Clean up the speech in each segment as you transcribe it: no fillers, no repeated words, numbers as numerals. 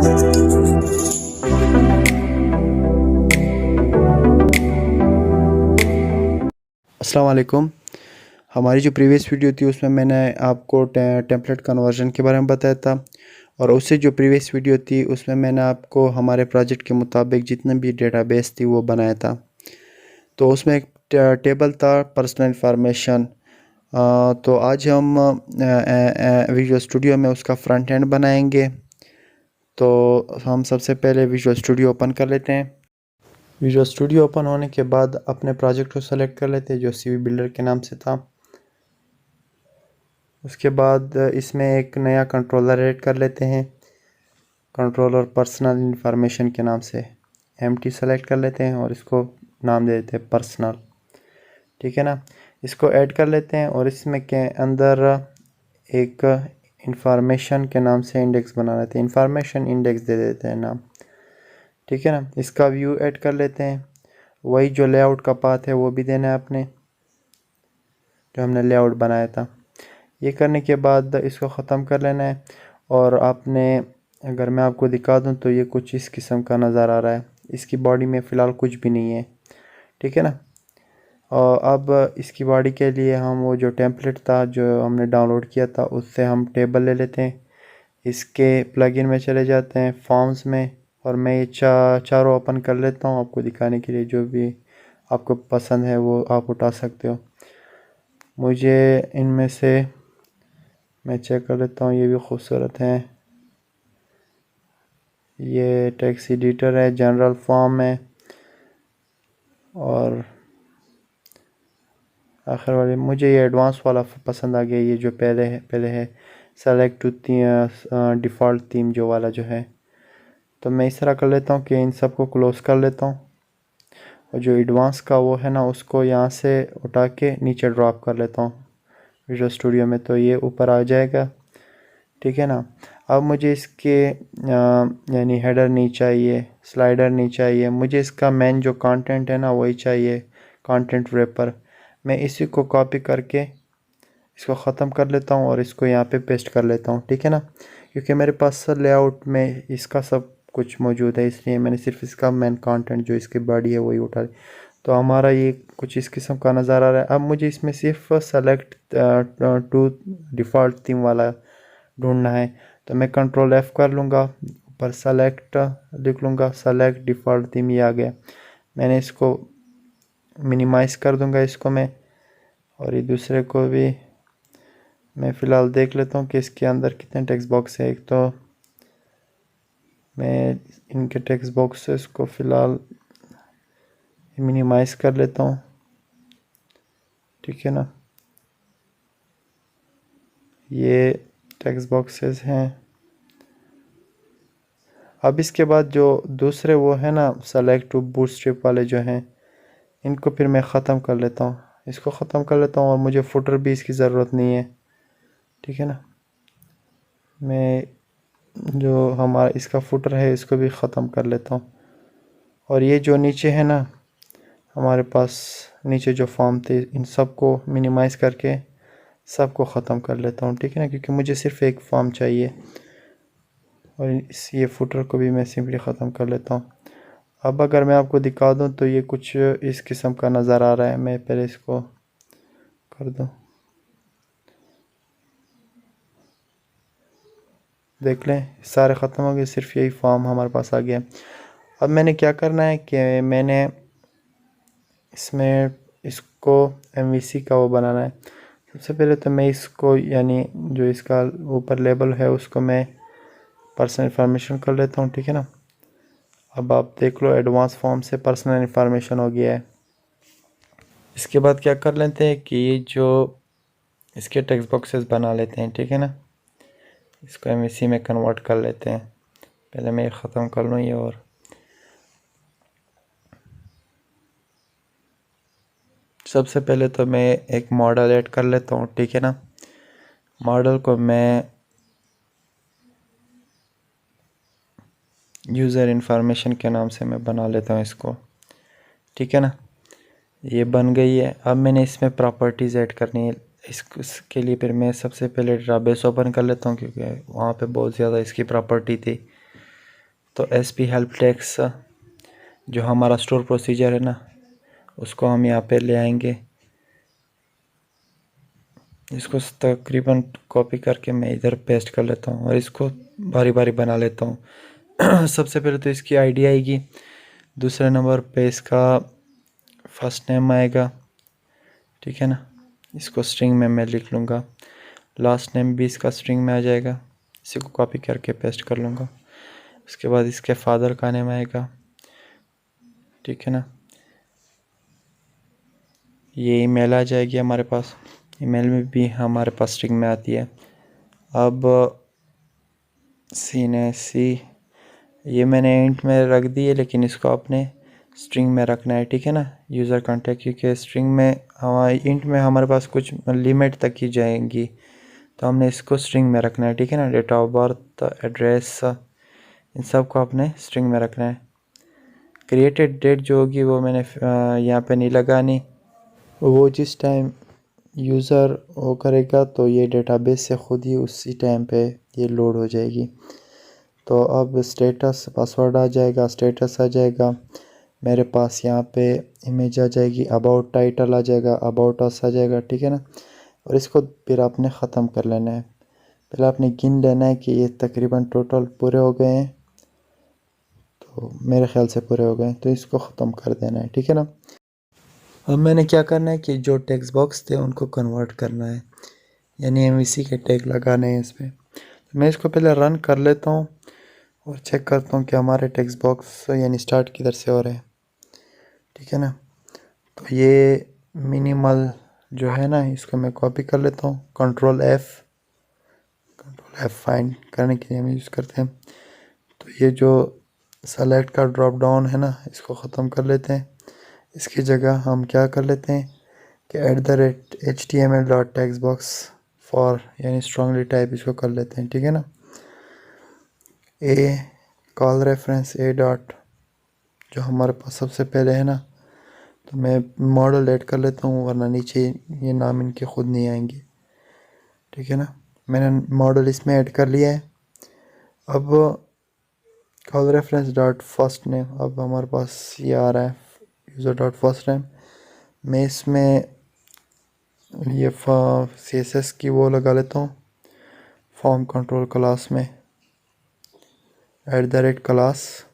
अस्सलाम वालेकुम। हमारी जो प्रीवियस वीडियो थी उसमें मैंने आपको टेम्पलेट कन्वर्जन के बारे में बताया था, और उससे जो प्रीवियस वीडियो थी उसमें मैंने आपको हमारे प्रोजेक्ट के मुताबिक जितने भी डेटाबेस थी वो बनाया था। तो उसमें एक टेबल था पर्सनल इंफॉर्मेशन। तो आज हम विजुअल स्टूडियो में उसका फ्रंट एंड बनाएंगे। तो हम सबसे पहले विजुअल स्टूडियो ओपन कर लेते हैं। विजुअल स्टूडियो ओपन होने के बाद अपने प्रोजेक्ट को सेलेक्ट कर लेते हैं जो सीवी बिल्डर के नाम से था। उसके बाद इसमें एक नया कंट्रोलर ऐड कर लेते हैं, कंट्रोलर पर्सनल इंफॉर्मेशन के नाम से एम्प्टी सेलेक्ट कर लेते हैं और इसको नाम दे देते हैं पर्सनल। ठीक है ना, इसको ऐड कर लेते हैं और इसमें के अंदर एक इंफॉर्मेशन के नाम से इंडेक्स बना लेते हैं, इंफॉर्मेशन इंडेक्स दे देते हैं नाम। ठीक है ना, इसका व्यू ऐड कर लेते हैं। वही जो लेआउट का पाथ है वो भी देना है आपने, जो हमने लेआउट बनाया था। ये करने के बाद इसको ख़त्म कर लेना है। और आपने, अगर मैं आपको दिखा दूं तो ये कुछ इस किस्म का नज़र आ रहा है। इसकी बॉडी में फ़िलहाल कुछ भी नहीं है। ठीक है ना। और अब इसकी बॉडी के लिए हम वो जो टेम्पलेट था जो हमने डाउनलोड किया था उससे हम टेबल ले लेते हैं। इसके प्लगइन में चले जाते हैं, फॉर्म्स में, और मैं ये चारों ओपन कर लेता हूँ आपको दिखाने के लिए। जो भी आपको पसंद है वो आप उठा सकते हो। मुझे इनमें से, मैं चेक कर लेता हूँ, ये भी खूबसूरत है। ये टेक्स्ट एडिटर है, जनरल फॉर्म है, और आखिर वाले मुझे ये एडवांस वाला पसंद आ गया। ये जो पहले है सेलेक्ट टू डिफ़ॉल्ट थीम जो वाला जो है। तो मैं इस तरह कर लेता हूँ कि इन सबको क्लोज़ कर लेता हूँ, और जो एडवांस का वो है ना उसको यहाँ से उठा के नीचे ड्रॉप कर लेता हूँ विजुअल स्टूडियो में, तो ये ऊपर आ जाएगा। ठीक है ना। अब मुझे इसके यानी हेडर नहीं चाहिए, स्लाइडर नहीं चाहिए, मुझे इसका मेन जो कंटेंट है ना वही चाहिए, कंटेंट रैपर। मैं इसी को कॉपी करके इसको ख़त्म कर लेता हूँ और इसको यहाँ पे पेस्ट कर लेता हूँ। ठीक है ना, क्योंकि मेरे पास लेआउट में इसका सब कुछ मौजूद है, इसलिए मैंने सिर्फ इसका मेन कंटेंट जो इसकी बॉडी है वही उठा ली। तो हमारा ये कुछ इस किस्म का नज़र आ रहा है। अब मुझे इसमें सिर्फ सेलेक्ट टू डिफ़ॉल्ट थीम वाला ढूंढना है। तो मैं कंट्रोल F कर लूँगा, ऊपर सेलेक्ट लिख लूँगा, सेलेक्ट डिफ़ॉल्ट थीम, ये आ गया। मैंने इसको मिनिमाइज़ कर दूँगा इसको मैं, और ये दूसरे को भी मैं फ़िलहाल देख लेता हूँ कि इसके अंदर कितने टेक्स्ट बॉक्स है। एक तो मैं इनके टेक्स्ट बॉक्सेस को फ़िलहाल मिनिमाइज़ कर लेता हूँ। ठीक है ना, ये टेक्स्ट बॉक्सेस हैं। अब इसके बाद जो दूसरे वो है ना सेलेक्ट टू बूटस्ट्रैप वाले जो हैं, इनको फिर मैं ख़त्म कर लेता हूँ, इसको ख़त्म कर लेता हूँ, और मुझे फुटर भी इसकी ज़रूरत नहीं है। ठीक है ना, मैं जो हमारा इसका फुटर है इसको भी ख़त्म कर लेता हूँ। और ये जो नीचे है ना हमारे पास, नीचे जो फॉर्म थे, इन सब को मिनिमाइज़ करके सबको ख़त्म कर लेता हूँ। ठीक है ना, क्योंकि मुझे सिर्फ एक फॉर्म चाहिए, और ये फुटर को भी मैं सिंपली ख़त्म कर लेता हूँ। अब अगर मैं आपको दिखा दूँ तो ये कुछ इस किस्म का नज़र आ रहा है। मैं पहले इसको कर दूँ, देख लें सारे ख़त्म हो गए, सिर्फ यही फॉर्म हमारे पास आ गया। अब मैंने क्या करना है कि मैंने इसमें इसको MVC का वो बनाना है। सबसे पहले तो मैं इसको, यानी जो इसका ऊपर लेबल है उसको मैं पर्सनल इंफॉर्मेशन कर लेता हूँ। ठीक है ना, अब आप देख लो एडवांस फॉर्म से पर्सनल इंफॉर्मेशन हो गया है। इसके बाद क्या कर लेते हैं कि ये जो इसके टेक्स्ट बॉक्सेस बना लेते हैं। ठीक है ना, इसको MVC में कन्वर्ट कर लेते हैं। पहले मैं ये ख़त्म कर लूँ ये, और सबसे पहले तो मैं एक मॉडल ऐड कर लेता हूँ। ठीक है ना, मॉडल को मैं यूज़र इंफॉर्मेशन के नाम से मैं बना लेता हूँ इसको। ठीक है ना, ये बन गई है। अब मैंने इसमें प्रॉपर्टीज़ ऐड करनी है। इसके लिए फिर मैं सबसे पहले डेटाबेस ओपन कर लेता हूँ, क्योंकि वहाँ पे बहुत ज़्यादा इसकी प्रॉपर्टी थी। तो SP हेल्प डेस्क जो हमारा स्टोर प्रोसीजर है ना, उसको हम यहाँ पे ले आएंगे। इसको तकरीबन कॉपी करके मैं इधर पेस्ट कर लेता हूँ और इसको बारी बारी बना लेता हूँ। सबसे पहले तो इसकी आईडी आएगी, दूसरे नंबर पे इसका फर्स्ट नेम आएगा, ठीक है ना। इसको स्ट्रिंग में मैं लिख लूँगा, लास्ट नेम भी इसका स्ट्रिंग में आ जाएगा। इसी को कॉपी करके पेस्ट कर लूँगा। उसके बाद इसके फादर का नेम आएगा, ठीक है ना। ये ईमेल आ जाएगी हमारे पास, ईमेल में भी हमारे पास स्ट्रिंग में आती है। अब सी ये मैंने इंट में रख दी है, लेकिन इसको आपने स्ट्रिंग में रखना है, ठीक है ना। यूज़र कॉन्टैक्ट, क्योंकि स्ट्रिंग में हमारे इंट में हमारे पास कुछ लिमिट तक ही जाएंगी, तो हमने इसको स्ट्रिंग में रखना है, ठीक है ना। डेट ऑफ बर्थ, एड्रेस, इन सब को आपने स्ट्रिंग में रखना है। क्रिएटेड डेट जो होगी वो मैंने यहाँ पे नहीं लगानी, वो जिस टाइम यूज़र वो करेगा तो ये डेटाबेस से ख़ुद ही उसी टाइम पे ये लोड हो जाएगी। तो अब स्टेटस, पासवर्ड आ जाएगा, स्टेटस आ जाएगा, मेरे पास यहाँ पे इमेज आ जाएगी, अबाउट टाइटल आ जाएगा, अबाउट अस आ जाएगा, ठीक है ना। और इसको फिर आपने ख़त्म कर लेना है। पहले आपने गिन लेना है कि ये तकरीबन टोटल पूरे हो गए हैं, तो मेरे ख़्याल से पूरे हो गए हैं, तो इसको ख़त्म कर देना है, ठीक है ना। अब मैंने क्या करना है कि जो टेक्स्ट बॉक्स थे उनको कन्वर्ट करना है, यानी MVC के टैग लगाने हैं इसमें। तो मैं इसको पहले रन कर लेता हूँ और चेक करता हूँ कि हमारे टेक्स्ट बॉक्स यानी स्टार्ट किधर से हो रहे हैं, ठीक है ना। तो ये मिनिमल जो है ना, इसको मैं कॉपी कर लेता हूँ, कंट्रोल F फाइंड करने के लिए हम यूज़ करते हैं। तो ये जो सेलेक्ट का ड्रॉप डाउन है ना, इसको ख़त्म कर लेते हैं। इसकी जगह हम क्या कर लेते हैं कि @HTML.textbox फॉर यानी स्ट्रांगली टाइप इसको कर लेते हैं, ठीक है ना। ए कॉल रेफरेंस ए डॉट जो हमारे पास सबसे पहले है ना, तो मैं मॉडल ऐड कर लेता हूँ, वरना नीचे ये नाम इनके खुद नहीं आएंगे, ठीक है ना। मैंने मॉडल इसमें ऐड कर लिया है। अब call reference dot first name, अब हमारे पास ये आ रहा है यूज़र डॉट फर्स्ट नेम। मैं इसमें ये CSS की वो लगा लेता हूँ, फॉर्म कंट्रोल क्लास में @क्लास,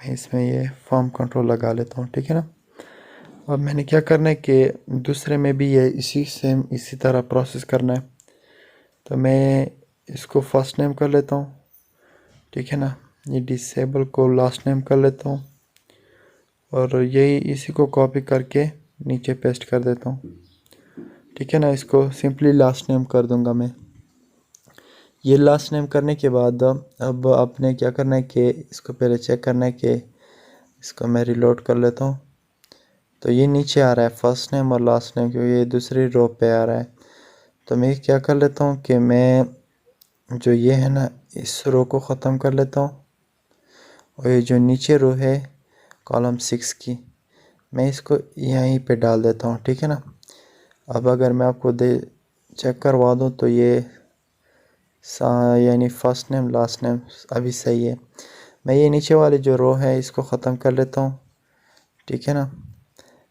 मैं इसमें ये फॉर्म कंट्रोल लगा लेता हूँ, ठीक है ना। अब मैंने क्या करना है कि दूसरे में भी ये इसी तरह प्रोसेस करना है। तो मैं इसको फर्स्ट नेम कर लेता हूँ, ठीक है ना। ये डिसेबल को लास्ट नेम कर लेता हूँ और यही इसी को कॉपी करके नीचे पेस्ट कर देता हूँ, ठीक है ना। इसको सिंपली लास्ट नेम कर दूंगा मैं। ये लास्ट नेम करने के बाद अब आपने क्या करना है कि इसको पहले चेक करना है कि इसको मैं रिलोड कर लेता हूँ। तो ये नीचे आ रहा है फर्स्ट नेम और लास्ट नेम, क्योंकि ये दूसरी रो पे आ रहा है। तो मैं क्या कर लेता हूँ कि मैं जो ये है ना, इस रो को ख़त्म कर लेता हूँ और ये जो नीचे रो है कॉलम 6 की, मैं इसको यहीं पे डाल देता हूँ, ठीक है ना। अब अगर मैं आपको चेक करवा दूँ तो ये यानी फ़र्स्ट नेम लास्ट नेम अभी सही है। मैं ये नीचे वाली जो रो है इसको ख़त्म कर लेता हूँ, ठीक है ना।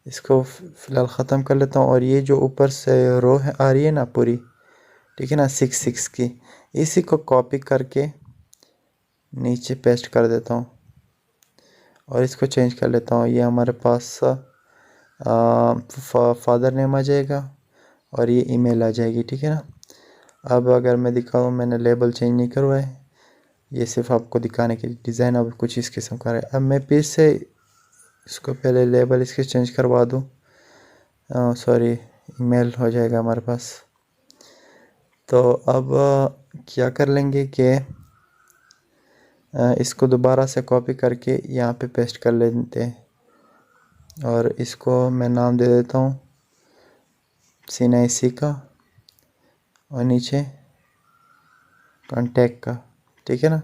इसको फ़िलहाल ख़त्म कर लेता हूँ और ये जो ऊपर से रो है आ रही है ना पूरी, ठीक है ना, 6 की, इसी को कॉपी करके नीचे पेस्ट कर देता हूँ और इसको चेंज कर लेता हूँ। ये हमारे पास फादर नेम आ जाएगा और ये ईमेल आ जाएगी, ठीक है ना। अब अगर मैं दिखाऊँ, मैंने लेबल चेंज नहीं करवा है, ये सिर्फ आपको दिखाने के लिए डिज़ाइन अब कुछ इस किस्म का है। अब मैं फिर से इसको पहले लेबल इसके चेंज करवा दूँ, सॉरी ईमेल हो जाएगा हमारे पास। तो अब क्या कर लेंगे कि इसको दोबारा से कॉपी करके यहाँ पे पेस्ट कर लेते हैं और इसको मैं नाम दे देता हूँ CNIC का और नीचे कॉन्टैक्ट का, ठीक है ना।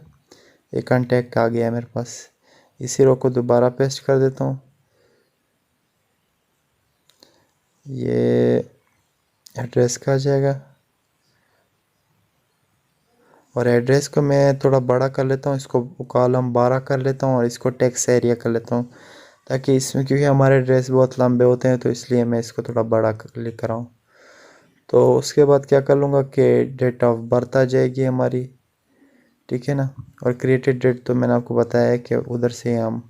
ये कॉन्टैक्ट का आ गया है मेरे पास। इसी रो को दोबारा पेस्ट कर देता हूँ, ये एड्रेस का आ जाएगा और एड्रेस को मैं थोड़ा बड़ा कर लेता हूँ, इसको कॉलम 12 कर लेता हूँ और इसको टेक्स्ट एरिया कर लेता हूँ, ताकि इसमें, क्योंकि हमारे एड्रेस बहुत लंबे होते हैं तो इसलिए मैं इसको थोड़ा बड़ा लेकर आऊँ। तो उसके बाद क्या कर लूँगा कि डेट ऑफ बर्थ आ जाएगी हमारी, ठीक है ना। और क्रिएटेड डेट तो मैंने आपको बताया है कि उधर से हम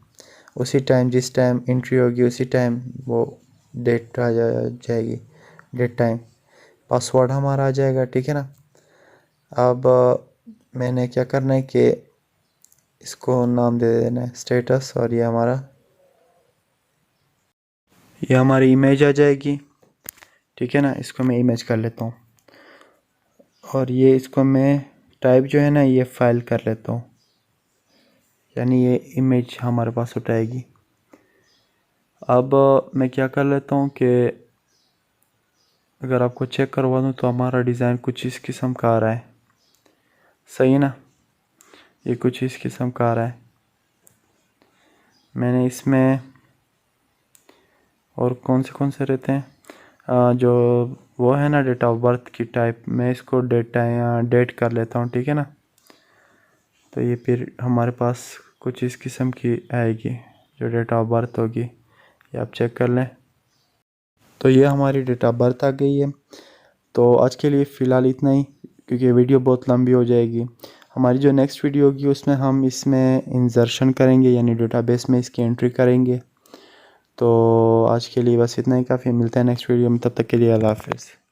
उसी टाइम, जिस टाइम एंट्री होगी उसी टाइम वो डेट आ जाएगी, डेट टाइम। पासवर्ड हमारा आ जाएगा, ठीक है ना। अब मैंने क्या करना है कि इसको नाम दे देना है स्टेटस, और ये हमारी इमेज आ जाएगी, ठीक है ना। इसको मैं इमेज कर लेता हूँ और ये इसको मैं टाइप जो है ना ये फाइल कर लेता हूँ, यानी ये इमेज हमारे पास उठाएगी। अब मैं क्या कर लेता हूँ कि अगर आपको चेक करवा दूँ तो हमारा डिज़ाइन कुछ इस किस्म का आ रहा है, सही है ना। ये कुछ इस किस्म का आ रहा है। मैंने इसमें और कौन से रहते हैं, जो वो है ना डेट ऑफ बर्थ की टाइप, मैं इसको डेट कर लेता हूँ, ठीक है ना। तो ये फिर हमारे पास कुछ इस किस्म की आएगी जो डेट ऑफ बर्थ होगी, ये आप चेक कर लें। तो ये हमारी डेट ऑफ बर्थ आ गई है। तो आज के लिए फ़िलहाल इतना ही, क्योंकि वीडियो बहुत लंबी हो जाएगी। हमारी जो नेक्स्ट वीडियो होगी उसमें हम इसमें इंसर्शन करेंगे, यानी डेटाबेस में इसकी एंट्री करेंगे। तो आज के लिए बस इतना ही काफ़ी, मिलते हैं नेक्स्ट वीडियो में, तब तक के लिए अल्लाह हाफ़िज़।